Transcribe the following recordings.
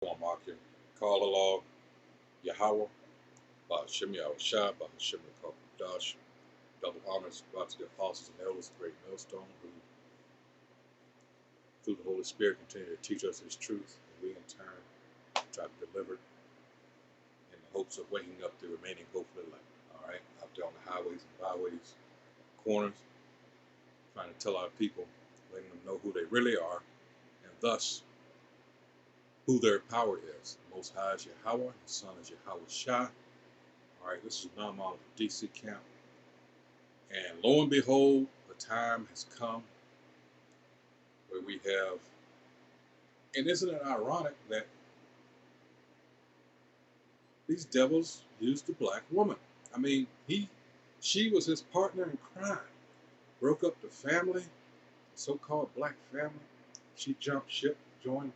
Amakim, call Allah, Yahweh, Ba'ashem Yahushua, Ba'ashem Dash, double honors to the apostles and elders, the great millstone, who through the Holy Spirit continue to teach us His truth, and we in turn try to deliver it in the hopes of waking up the remaining hopeful elect. All right, out there on the highways and byways, corners, trying to tell our people, letting them know who they really are, and thus who their power is. The Most High is Yahweh, His Son is Yahweh Shai. All right, this is Naaman of the DC camp. And lo and behold, the time has come where we have, and isn't it ironic that these devils used the black woman? I mean, she was his partner in crime, broke up the family, the so-called black family. She jumped ship, joined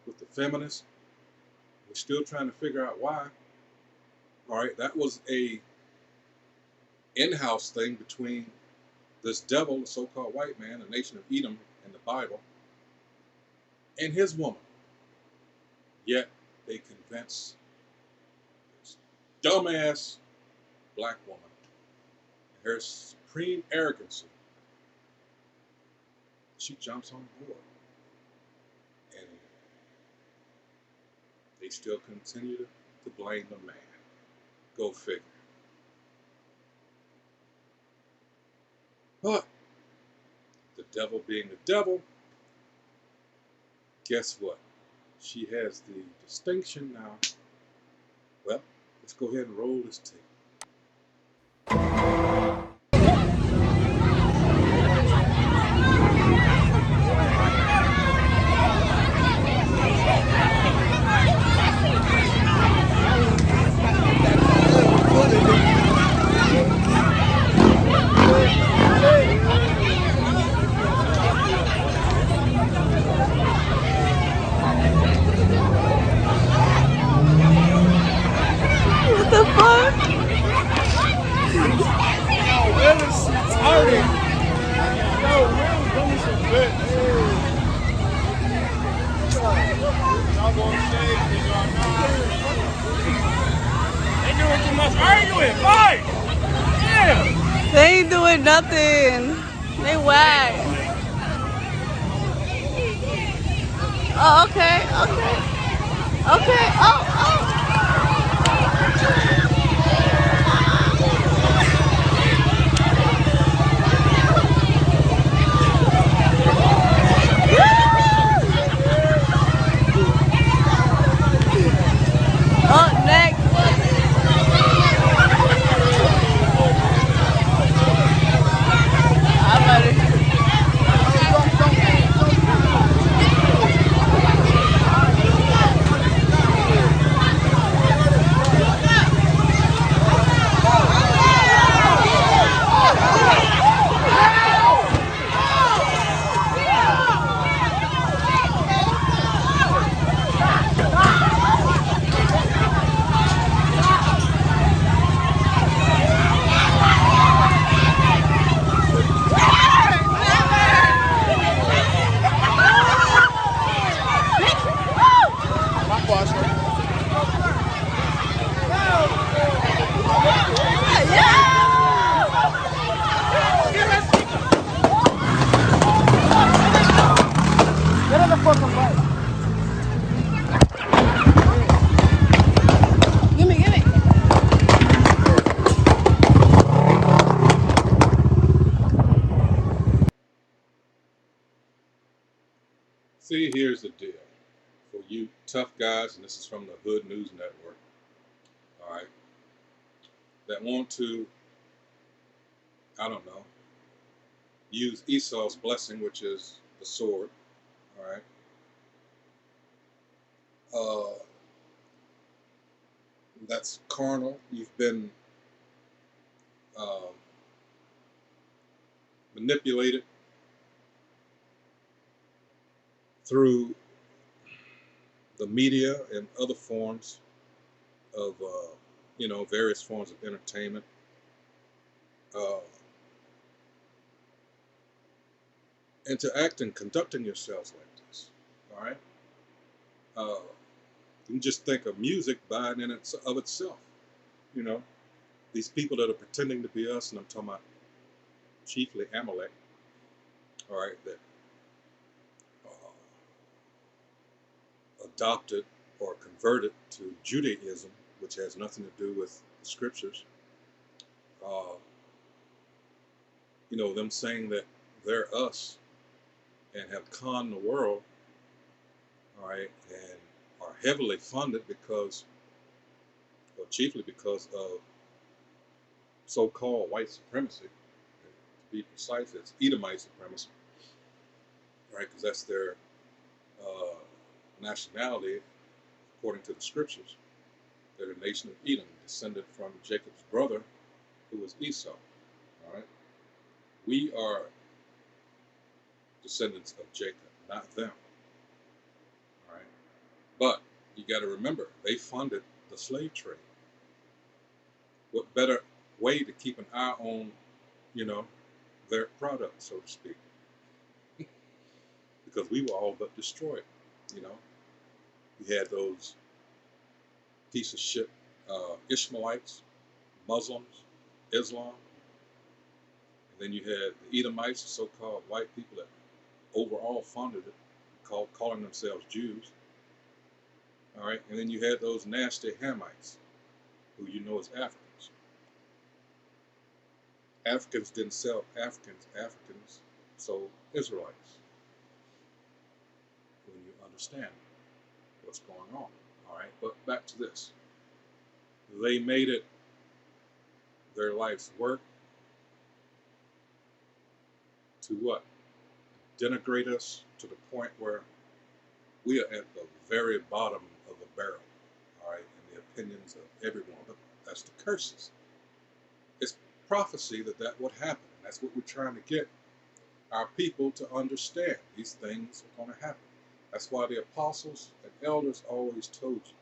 with the feminists. We're still trying to figure out why. All right, that was a in-house thing between this devil, the so-called white man, the nation of Edom in the Bible, and his woman. Yet they convince this dumbass black woman, her supreme arrogance, she jumps on board. And they still continue to blame the man. Go figure. But the devil being the devil, guess what? She has the distinction now. Well, let's go ahead and roll this tape. What the fuck? Willis retarded. Yo, Willis doing some good. Y'all gonna save me, y'all not. They doing too much arguing. Fight! Yeah! They ain't doing nothing. They whack. Oh, okay, okay. Okay, oh. Up next. I'm ready. My boss. Get in the fucking way. Give me. See, here's the deal. For you tough guys, and this is from the Hood News Network, all right, that want to, I don't know, use Esau's blessing, which is the sword, all right, that's carnal. You've been uh, manipulated through the media and other forms of, various forms of entertainment. Uh, and to act and conducting yourselves like this, all right? You can just think of music by and in of itself. You know, these people that are pretending to be us, and I'm talking about chiefly Amalek, all right, that adopted or converted to Judaism, which has nothing to do with the scriptures. Uh, them saying that they're us and have conned the world, all right, and are heavily funded because, or chiefly because of so-called white supremacy. To be precise, it's Edomite supremacy, right? Because that's their uh, nationality according to the scriptures. They're the nation of Edom, descended from Jacob's brother, who was Esau. All right, we are descendants of Jacob, not them. All right, but you got to remember they funded the slave trade. What better way to keep an eye on, you know, their product, so to speak, because we were all but destroyed. You know, you had those piece of shit Ishmaelites, Muslims, Islam, and then you had the Edomites, the so-called white people that overall funded it, calling themselves Jews. All right, and then you had those nasty Hamites, who you know as Africans. Africans didn't sell Africans. Africans sold Israelites. When you understand what's going on. All right, but back to this. They made it their life's work to what? Denigrate us to the point where we are at the very bottom of the barrel, all right, in the opinions of everyone. But that's the curses. It's prophecy that would happen. That's what we're trying to get our people to understand. These things are going to happen. That's why the apostles and elders always told you,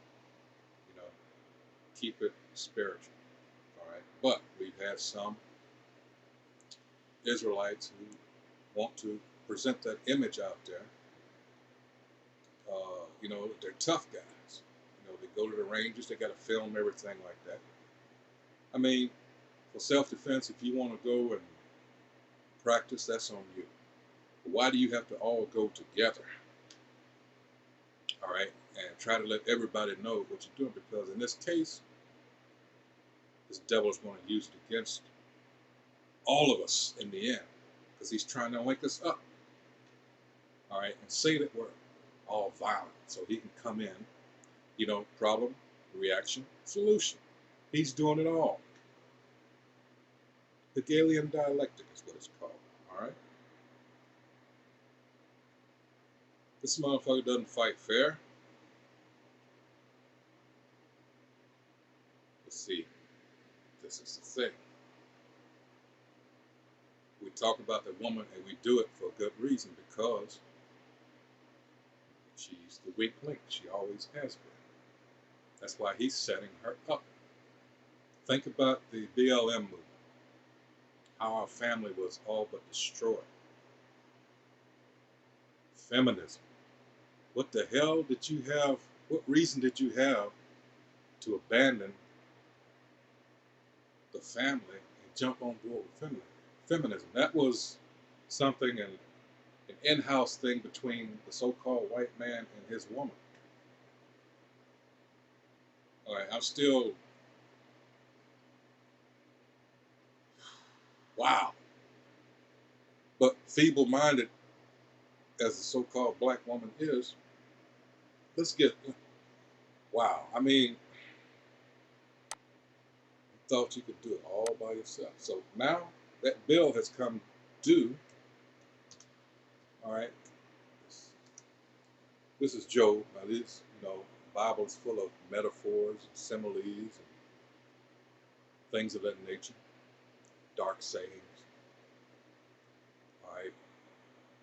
keep it spiritual, all right? But we've had some Israelites who want to present that image out there. They're tough guys. They go to the ranges, they got to film everything like that. I mean, for self-defense, if you want to go and practice, that's on you. But why do you have to all go together? All right, and try to let everybody know what you're doing, because in this case, this devil is going to use it against all of us in the end, because he's trying to wake us up. All right, and say that we're all violent, so he can come in, problem, reaction, solution. He's doing it all. Hegelian dialectic is what it's called, all right? This motherfucker doesn't fight fair. Let's see. This is the thing. We talk about the woman, and we do it for a good reason, because she's the weak link. She always has been. That's why he's setting her up. Think about the BLM movement, how our family was all but destroyed. Feminism. What the hell did you have? What reason did you have to abandon the family and jump on board with feminism? That was something, an in-house thing between the so-called white man and his woman. All right, I'm still, wow. But feeble-minded as the so-called black woman is, wow. I mean, thought you could do it all by yourself. So now that bill has come due. All right. This is Job. Now this, the Bible is full of metaphors, and similes, and things of that nature, dark sayings. All right.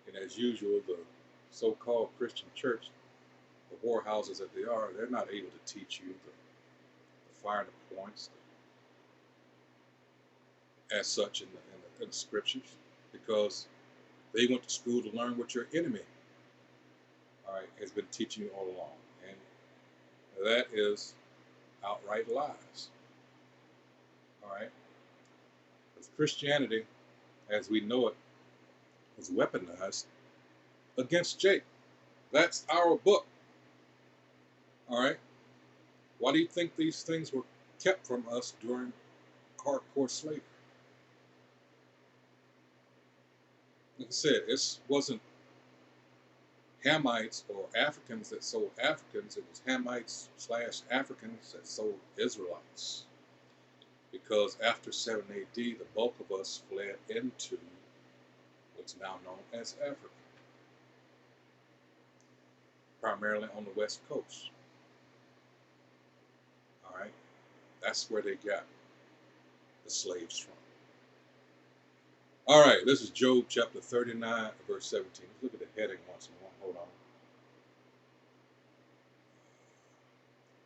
And as usual, the so-called Christian church, the whorehouses that they are, they're not able to teach you the finer points as such in the scriptures, because they went to school to learn what your enemy, all right, has been teaching you all along. And That is outright lies. All right? Because Christianity, as we know it, was weaponized against Jake. That's our book. All right? Why do you think these things were kept from us during hardcore slavery? Like I said, it wasn't Hamites or Africans that sold Africans. It was Hamites/Africans that sold Israelites. Because after 7 AD, the bulk of us fled into what's now known as Africa, primarily on the West Coast. All right? That's where they got the slaves from. All right, this is Job chapter 39, verse 17. Let's look at the heading once more. Hold on.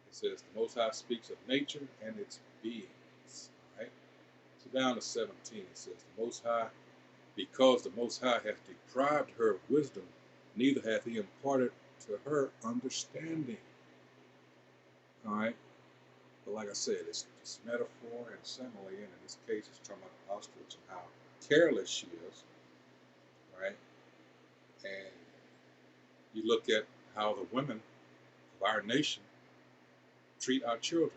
It says, the Most High speaks of nature and its beings. All right? So down to 17, it says, the Most High, because the Most High hath deprived her of wisdom, neither hath he imparted to her understanding. All right? But like I said, it's metaphor and simile, and in this case, it's talking about the ostrich and how careless she is, right? And you look at how the women of our nation treat our children,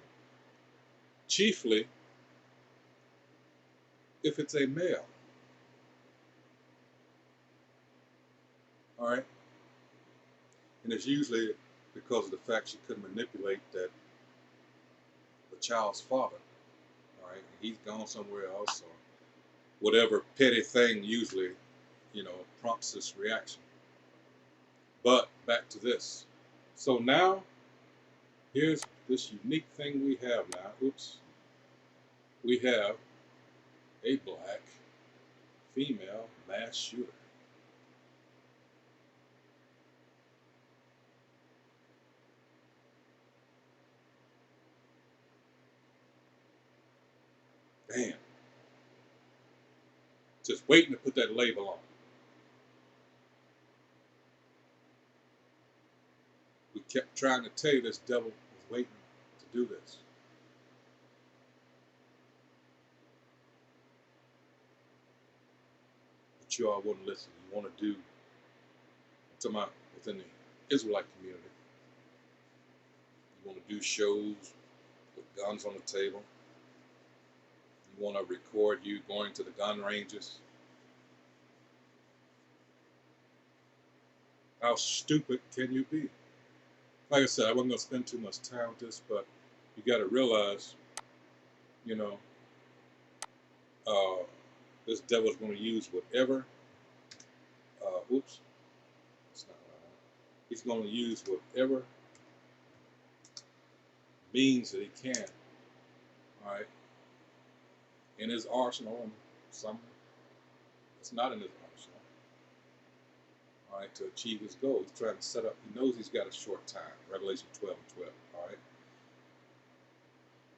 chiefly if it's a male. All right? And it's usually because of the fact she couldn't manipulate that the child's father. All right? He's gone somewhere else, or whatever petty thing usually, prompts this reaction. But back to this. So now, here's this unique thing we have now. Oops. We have a black female mass shooter. Damn. Just waiting to put that label on. We kept trying to tell you this devil was waiting to do this. But you all wouldn't listen. You want to do, I'm talking about within the Israelite community. You want to do shows with guns on the table. You want to record you going to the gun ranges. How stupid can you be? Like I said, I wasn't going to spend too much time with this, but you got to realize, this devil is going to use whatever, that's not what I want. He's going to use whatever means that he can, all right, in his arsenal, and some it's not in his arsenal, all right, to achieve his goal. He's trying to set up, he knows he's got a short time, Revelation 12:12, all right.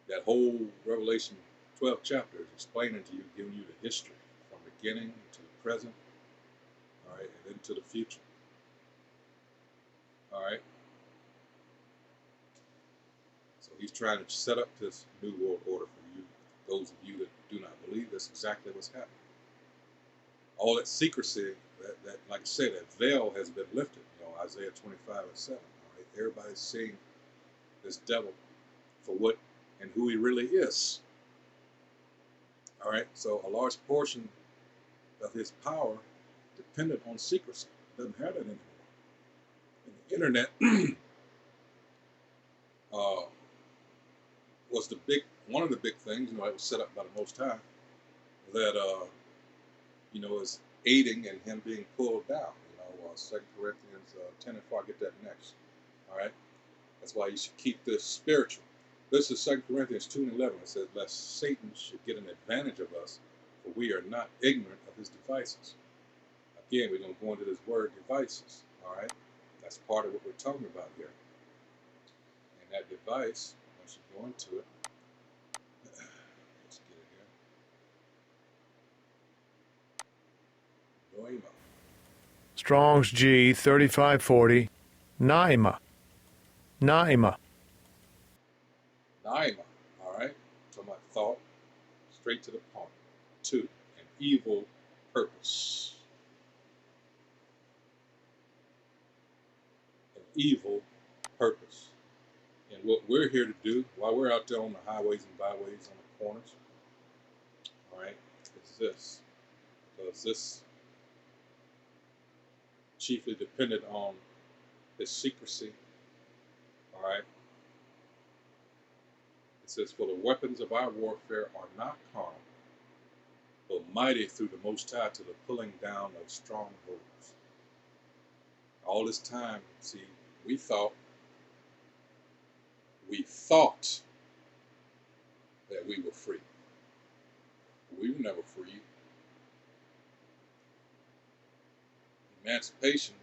That whole Revelation 12 chapter is explaining to you, giving you the history from beginning to the present, all right, and into the future, all right. So he's trying to set up this new world order for you, those of you that do not believe. That's exactly what's happening. All that secrecy, that like I said, that veil has been lifted. Isaiah 25:7. All right, everybody's seeing this devil for what and who he really is. All right, so a large portion of his power depended on secrecy. Doesn't have that anymore. And the internet was one of the big things. It was set up by the Most High that is aiding in him being pulled down. 2 Corinthians 10 and 4. I'll get that next. All right, that's why you should keep this spiritual. This is 2 Corinthians 2 and 11. It says, lest Satan should get an advantage of us, for we are not ignorant of his devices. Again, we're going to go into this word devices. All right, that's part of what we're talking about here. And that device, once you go into it, let's get it here. Noema. Strong's G 3540. Naima. Naima. Naima, all right? Talking about thought, straight to the point. 2, an evil purpose. An evil purpose. And what we're here to do while we're out there on the highways and byways, on the corners, all right, is this. Because this chiefly depended on his secrecy, all right? It says, for the weapons of our warfare are not carnal, but mighty through the Most High to the pulling down of strongholds. All this time, see, we thought that we were free. We were never free. Emancipation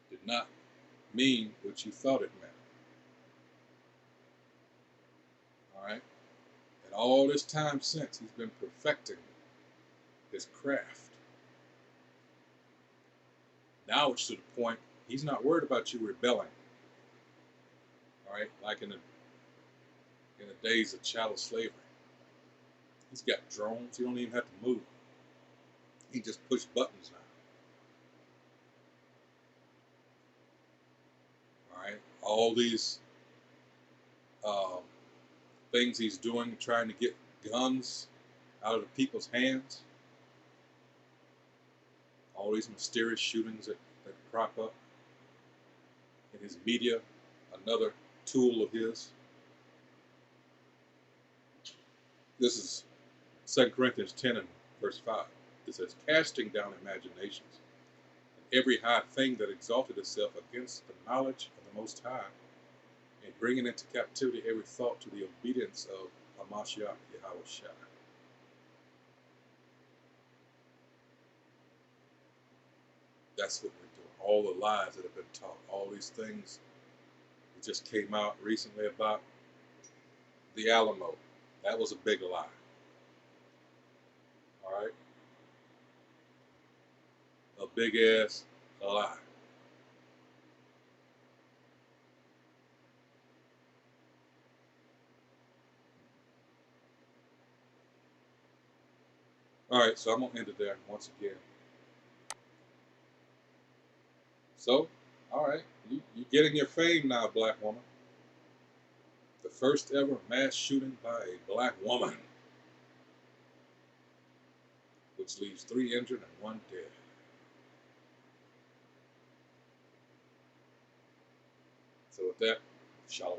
did not mean what you thought it meant. All right? And all this time since, he's been perfecting his craft. Now it's to the point he's not worried about you rebelling. All right? Like in the days of chattel slavery. He's got drones. He don't even have to move. He just push buttons now. All right? All these things he's doing, trying to get guns out of the people's hands. All these mysterious shootings that crop up in his media, another tool of his. This is 2 Corinthians 10 and verse 5. It says, casting down imaginations and every high thing that exalted itself against the knowledge of the Most High, and bringing into captivity every thought to the obedience of Hamashiach Yahushua. That's what we're doing. All the lies that have been taught, all these things that just came out recently about the Alamo. That was a big lie. All right? A big ass lie. All right, so I'm going to end it there once again. So, all right, you getting your fame now, black woman. The first ever mass shooting by a black woman, which leaves 3 injured and 1 dead. So with that, shalom.